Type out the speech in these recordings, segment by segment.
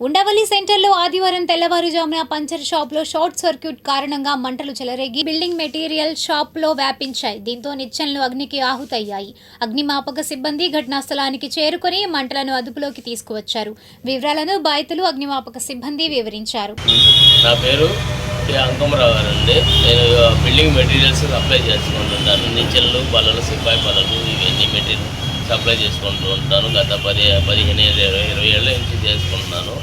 ఉండవల్లి సెంటర్లో ఆదివారం తెల్లవారుజామున పంచర్ షాప్లో షార్ట్ సర్క్యూట్ కారణంగా మంటలు చెలరేగి బిల్డింగ్ మెటీరియల్ షాప్లో వ్యాపించాయి. దీంతో నిచ్చెనలు అగ్నికి ఆహుతయ్యాయి. అగ్నిమాపక సిబ్బంది ఘటనా స్థలానికి చేరుకొని మంటలను అదుపులోకి తీసుకువచ్చారు. వివరాలను బాధితులు అగ్నిమాపక సిబ్బంది వివరించారు. నా పేరు అంకమరావు గారండి. నేను బిల్డింగ్ మెటీరియల్స్ సప్లై చేసుకుంటుంటాను. నిచ్చెనలు, బల్లలు, సిపాయి బల్లలు ఇవన్నీ మెటీరియల్ సప్లై చేసుకుంటూ ఉంటాను. గత 15-20 ఏళ్ళ నుంచి చేసుకుంటున్నాను.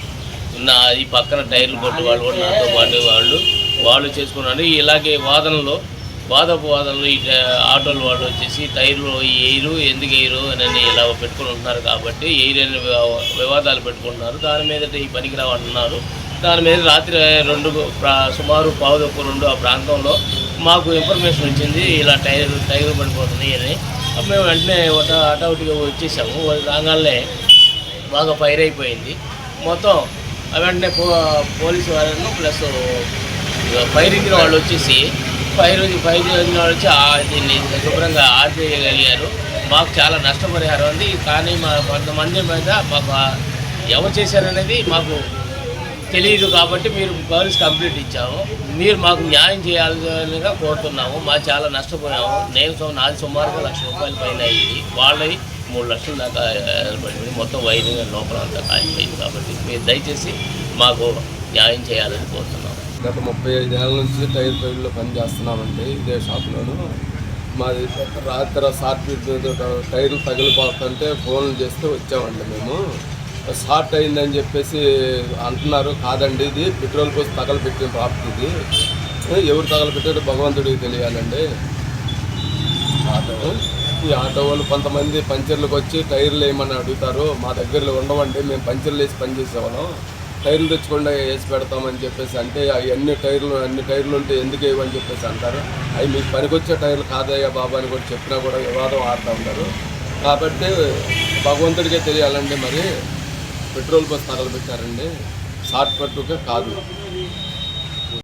ఈ పక్కన టైర్లు కొట్టు వాళ్ళు కూడా నాతో పాటు వాళ్ళు చేసుకున్నాను. ఇలాగే వాదనలు ఈ ఆటోలు వాళ్ళు వచ్చేసి టైర్లు ఎయిరు ఎందుకు ఎయిరు అని ఇలా పెట్టుకుని ఉంటున్నారు కాబట్టి ఎయిర్ అని వివాదాలు పెట్టుకుంటున్నారు. దాని మీద ఈ పనికిరావు అంటున్నారు. దాని మీద రాత్రి సుమారు 1:15-2 ఆ ప్రాంతంలో మాకు ఇన్ఫర్మేషన్ వచ్చింది, ఇలా టైర్లు పడిపోతున్నాయి అని. మేము వెంటనే అటౌట్గా వచ్చేసాము. రాగానే బాగా ఫైర్ అయిపోయింది మొత్తం. వెంటనే పోలీసు వాళ్ళను ప్లస్ ఫైర్ ఇంజిన్ వాళ్ళు వచ్చేసి ఫైర్ ఇంజిన్ వాళ్ళు వచ్చి దీన్ని శుభ్రంగా ఆర్పేయగలిగారు. మాకు చాలా నష్టపరిహారం ఉంది. కానీ మా కొంతమంది మీద మాకు ఎవరు చేశారనేది మాకు తెలియదు కాబట్టి మీరు పోలీస్ కంప్లైంట్ ఇచ్చాము. మీరు మాకు న్యాయం చేయాలిగా కోరుతున్నాము. మాకు చాలా నష్టపోయాము. నాది సుమారుగా ₹1,00,000 పైన అయ్యింది. వాళ్ళవి 3 లక్షల దాకా పడింది. మొత్తం వైరింగ్ లోపల అంతా కాలిపోయింది. కాబట్టి మీరు దయచేసి మాకు న్యాయం చేయాలని కోరుతున్నాము. గత 35 ఏళ్ళ నుంచి టైర్ ఫైల్లో పనిచేస్తున్నామండి. ఇదే షాప్లోను. మాది రాత్రి షార్ట్ టైర్లు తగిలిపోతుంటే ఫోన్లు చేస్తే వచ్చామండి. మేము షార్ట్ అయిందని చెప్పేసి అంటున్నారు. కాదండి, ఇది పెట్రోల్ పోసి తగలబెట్టిన ప్రాప్తి. ఇది ఎవరు తగలబెట్టారో భగవంతుడికి తెలియాలండి. ఈ ఆటో వాళ్ళు కొంతమంది పంచర్లకు వచ్చి టైర్లు వేయమని అడుగుతారు. మా దగ్గరలో ఉండవండి, మేము పంచర్లు వేసి పనిచేసేవాళ్ళం. టైర్లు తెచ్చుకుండా వేసి పెడతామని చెప్పేసి అంటే అన్ని టైర్లు ఉంటే ఎందుకు వేయమని చెప్పేసి అంటారు. అవి మీకు పనికొచ్చే టైర్లు కాదయ్యా బాబా అని కూడా చెప్పినా కూడా వివాదం ఆడుతూ ఉంటారు. కాబట్టి భగవంతుడికే తెలియాలండి. మరి పెట్రోల్ బస్ తగలబెట్టారండి, షార్ట్ కట్టుగా కాదు.